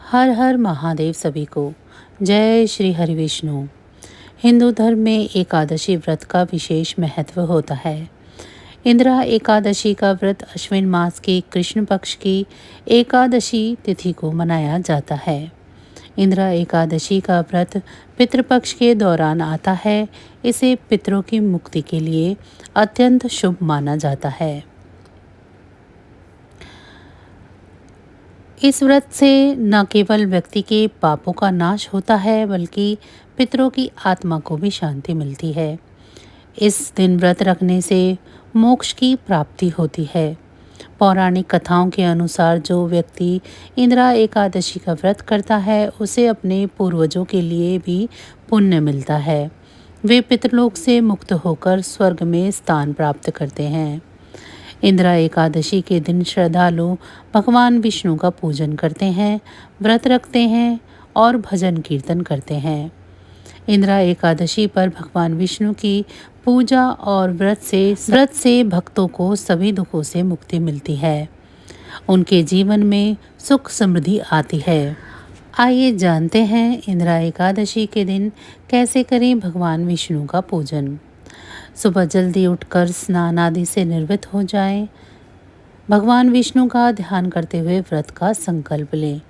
हर हर महादेव सभी को। जय श्री हरि विष्णु। हिंदू धर्म में एकादशी व्रत का विशेष महत्व होता है। इंदिरा एकादशी का व्रत अश्विन मास की कृष्ण पक्ष की एकादशी तिथि को मनाया जाता है। इंदिरा एकादशी का व्रत पितृपक्ष के दौरान आता है। इसे पितरों की मुक्ति के लिए अत्यंत शुभ माना जाता है। इस व्रत से न केवल व्यक्ति के पापों का नाश होता है बल्कि पितरों की आत्मा को भी शांति मिलती है। इस दिन व्रत रखने से मोक्ष की प्राप्ति होती है। पौराणिक कथाओं के अनुसार जो व्यक्ति इंदिरा एकादशी का व्रत करता है उसे अपने पूर्वजों के लिए भी पुण्य मिलता है। वे पितरलोक से मुक्त होकर स्वर्ग में स्थान प्राप्त करते हैं। इंदिरा एकादशी के दिन श्रद्धालु भगवान विष्णु का पूजन करते हैं, व्रत रखते हैं और भजन कीर्तन करते हैं। इंदिरा एकादशी पर भगवान विष्णु की पूजा और व्रत से भक्तों को सभी दुखों से मुक्ति मिलती है। उनके जीवन में सुख समृद्धि आती है। आइए जानते हैं इंदिरा एकादशी के दिन कैसे करें भगवान विष्णु का पूजन। सुबह जल्दी उठकर स्नान आदि से निर्वृत्त हो जाएं। भगवान विष्णु का ध्यान करते हुए व्रत का संकल्प लें।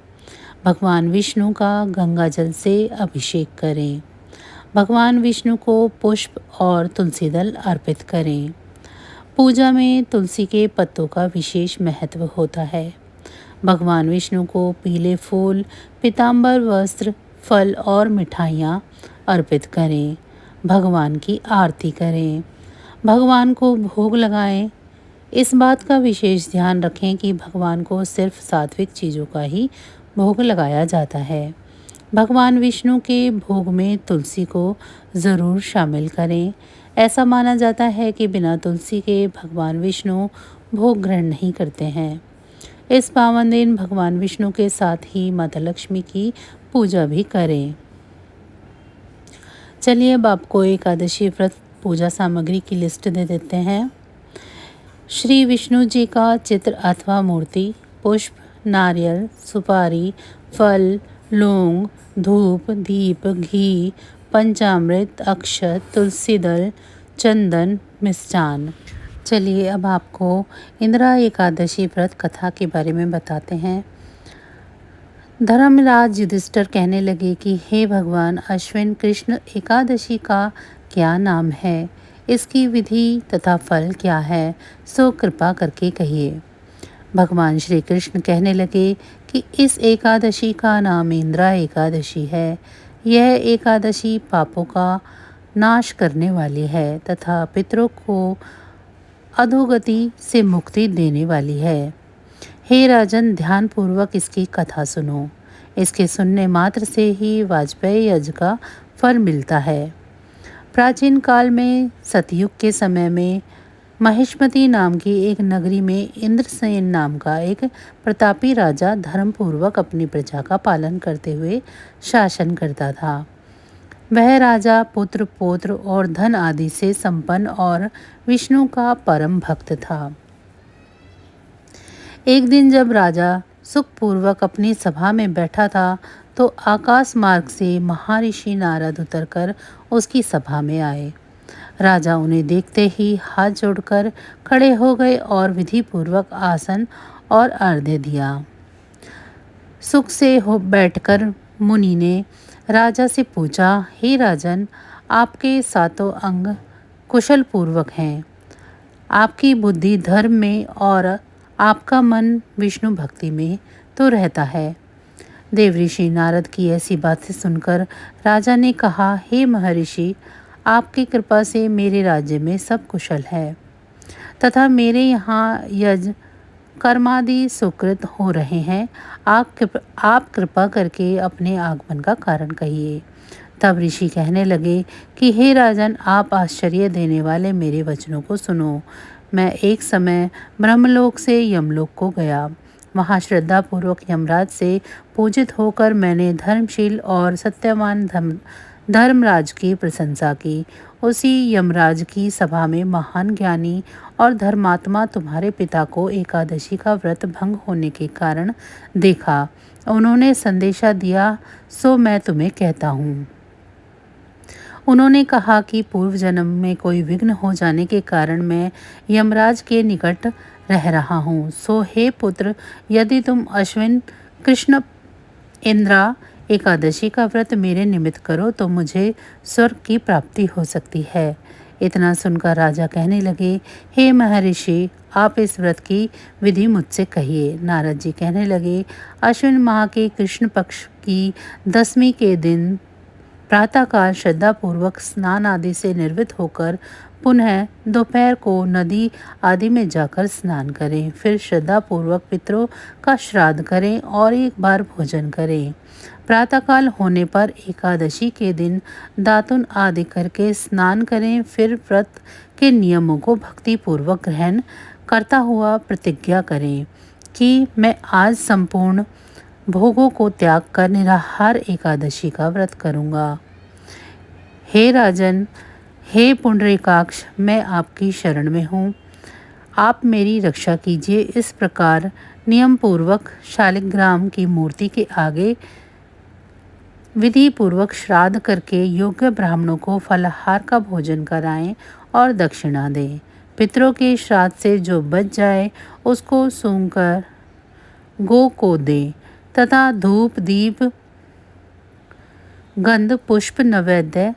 भगवान विष्णु का गंगा जल से अभिषेक करें। भगवान विष्णु को पुष्प और तुलसी दल अर्पित करें। पूजा में तुलसी के पत्तों का विशेष महत्व होता है। भगवान विष्णु को पीले फूल, पीतांबर वस्त्र, फल और मिठाइयाँ अर्पित करें। भगवान की आरती करें। भगवान को भोग लगाएं। इस बात का विशेष ध्यान रखें कि भगवान को सिर्फ सात्विक चीज़ों का ही भोग लगाया जाता है। भगवान विष्णु के भोग में तुलसी को ज़रूर शामिल करें। ऐसा माना जाता है कि बिना तुलसी के भगवान विष्णु भोग ग्रहण नहीं करते हैं। इस पावन दिन भगवान विष्णु के साथ ही माता लक्ष्मी की पूजा भी करें। चलिए अब आपको एकादशी व्रत पूजा सामग्री की लिस्ट दे देते हैं। श्री विष्णु जी का चित्र अथवा मूर्ति, पुष्प, नारियल, सुपारी, फल, लौंग, धूप, दीप, घी, पंचामृत, अक्षत, तुलसी दल, चंदन, मिष्टान। चलिए अब आपको इंदिरा एकादशी व्रत कथा के बारे में बताते हैं। धर्मराज युधिष्ठिर कहने लगे कि हे भगवान, अश्विन कृष्ण एकादशी का क्या नाम है, इसकी विधि तथा फल क्या है, सो कृपा करके कहिए। भगवान श्री कृष्ण कहने लगे कि इस एकादशी का नाम इंदिरा एकादशी है। यह एकादशी पापों का नाश करने वाली है तथा पितरों को अधोगति से मुक्ति देने वाली है। हे राजन, ध्यानपूर्वक इसकी कथा सुनो। इसके सुनने मात्र से ही वाजपेयी यज्ञ का फल मिलता है। प्राचीन काल में सतयुग के समय में महिष्मती नाम की एक नगरी में इंद्रसेन नाम का एक प्रतापी राजा धर्मपूर्वक अपनी प्रजा का पालन करते हुए शासन करता था। वह राजा पुत्र, पौत्र और धन आदि से संपन्न और विष्णु का परम भक्त था। एक दिन जब राजा सुखपूर्वक अपनी सभा में बैठा था तो आकाश मार्ग से महर्षि नारद उतरकर उसकी सभा में आए। राजा उन्हें देखते ही हाथ जोड़कर खड़े हो गए और विधि पूर्वक आसन और अर्घ्य दिया। सुख से हो बैठकर मुनि ने राजा से पूछा, हे राजन, आपके सातों अंग कुशल पूर्वक हैं। आपकी बुद्धि धर्म में और आपका मन विष्णु भक्ति में तो रहता है। देवऋषि नारद की ऐसी बातें सुनकर राजा ने कहा, हे महर्षि, आपकी कृपा से मेरे राज्य में सब कुशल है तथा मेरे यहाँ यज्ञ कर्मादि सुकृत हो रहे हैं। आप कृपा करके अपने आगमन का कारण कहिए। तब ऋषि कहने लगे कि हे राजन, आप आश्चर्य देने वाले मेरे वचनों को सुनो। मैं एक समय ब्रह्मलोक से यमलोक को गया। वहाँ पूर्वक यमराज से पूजित होकर मैंने धर्मशील और सत्यवान धर्मराज की प्रशंसा की। उसी यमराज की सभा में महान ज्ञानी और धर्मात्मा तुम्हारे पिता को एकादशी का व्रत भंग होने के कारण देखा। उन्होंने संदेशा दिया, सो मैं तुम्हें कहता हूँ। उन्होंने कहा कि पूर्व जन्म में कोई विघ्न हो जाने के कारण मैं यमराज के निकट रह रहा हूँ। सो हे पुत्र, यदि तुम अश्विन कृष्ण इंद्रा एकादशी का व्रत मेरे निमित्त करो तो मुझे स्वर्ग की प्राप्ति हो सकती है। इतना सुनकर राजा कहने लगे, हे महर्षि, आप इस व्रत की विधि मुझसे कहिए। नारद जी कहने लगे, अश्विन माह के कृष्ण पक्ष की 10वीं के दिन प्रातःकाल श्रद्धापूर्वक स्नान आदि से निर्वृत्त होकर पुनः दोपहर को नदी आदि में जाकर स्नान करें। फिर श्रद्धापूर्वक पितरों का श्राद्ध करें और एक बार भोजन करें। प्रातःकाल होने पर एकादशी के दिन दातुन आदि करके स्नान करें। फिर व्रत के नियमों को भक्तिपूर्वक ग्रहण करता हुआ प्रतिज्ञा करें कि मैं आज संपूर्ण भोगों को त्याग कर निराहार एकादशी का व्रत करूंगा। हे राजन, हे पुंडरीकाक्ष, मैं आपकी शरण में हूँ, आप मेरी रक्षा कीजिए। इस प्रकार नियम पूर्वक शालिग्राम की मूर्ति के आगे विधि पूर्वक श्राद्ध करके योग्य ब्राह्मणों को फलाहार का भोजन कराएं और दक्षिणा दें। पितरों के श्राद्ध से जो बच जाए उसको सूंघकर गो को दें तथा धूप दीप गंध पुष्प नैवेद्य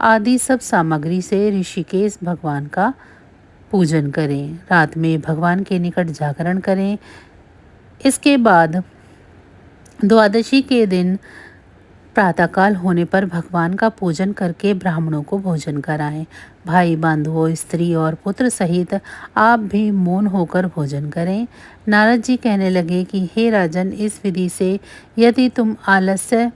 आदि सब सामग्री से ऋषिकेश भगवान का पूजन करें। रात में भगवान के निकट जागरण करें। इसके बाद द्वादशी के दिन प्रातःकाल होने पर भगवान का पूजन करके ब्राह्मणों को भोजन कराएं। भाई बंधुओं, स्त्री और पुत्र सहित आप भी मौन होकर भोजन करें। नारद जी कहने लगे कि हे राजन, इस विधि से यदि तुम आलस्य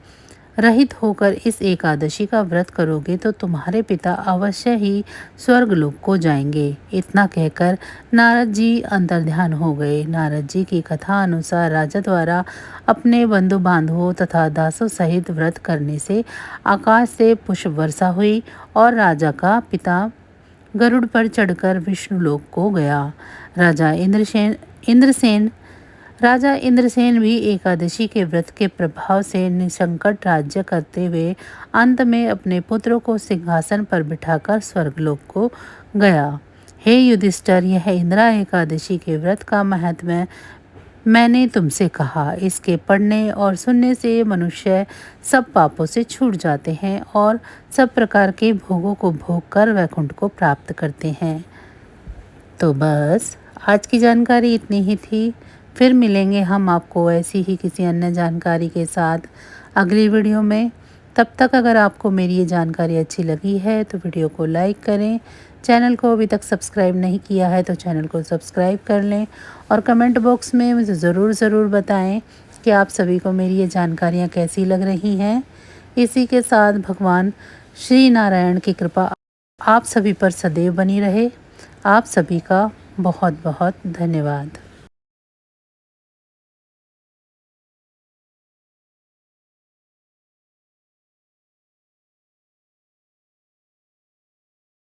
रहित होकर इस एकादशी का व्रत करोगे तो तुम्हारे पिता अवश्य ही स्वर्गलोक को जाएंगे। इतना कहकर नारद जी अंतर्ध्यान हो गए। नारद जी की कथा अनुसार राजा द्वारा अपने बंधु बांधवों तथा दासों सहित व्रत करने से आकाश से पुष्प वर्षा हुई और राजा का पिता गरुड़ पर चढ़कर विष्णुलोक को गया। राजा इंद्रसेन भी एकादशी के व्रत के प्रभाव से निसंकट राज्य करते हुए अंत में अपने पुत्रों को सिंहासन पर बिठाकर स्वर्गलोक को गया। हे युधिष्ठिर, यह इंदिरा एकादशी के व्रत का महत्व मैंने तुमसे कहा। इसके पढ़ने और सुनने से मनुष्य सब पापों से छूट जाते हैं और सब प्रकार के भोगों को भोग कर वैकुंठ को प्राप्त करते हैं। तो बस आज की जानकारी इतनी ही थी। फिर मिलेंगे हम आपको ऐसी ही किसी अन्य जानकारी के साथ अगली वीडियो में। तब तक अगर आपको मेरी ये जानकारी अच्छी लगी है तो वीडियो को लाइक करें। चैनल को अभी तक सब्सक्राइब नहीं किया है तो चैनल को सब्सक्राइब कर लें और कमेंट बॉक्स में मुझे ज़रूर बताएं कि आप सभी को मेरी ये जानकारियाँ कैसी लग रही हैं। इसी के साथ भगवान श्री नारायण की कृपा आप सभी पर सदैव बनी रहे। आप सभी का बहुत बहुत धन्यवाद।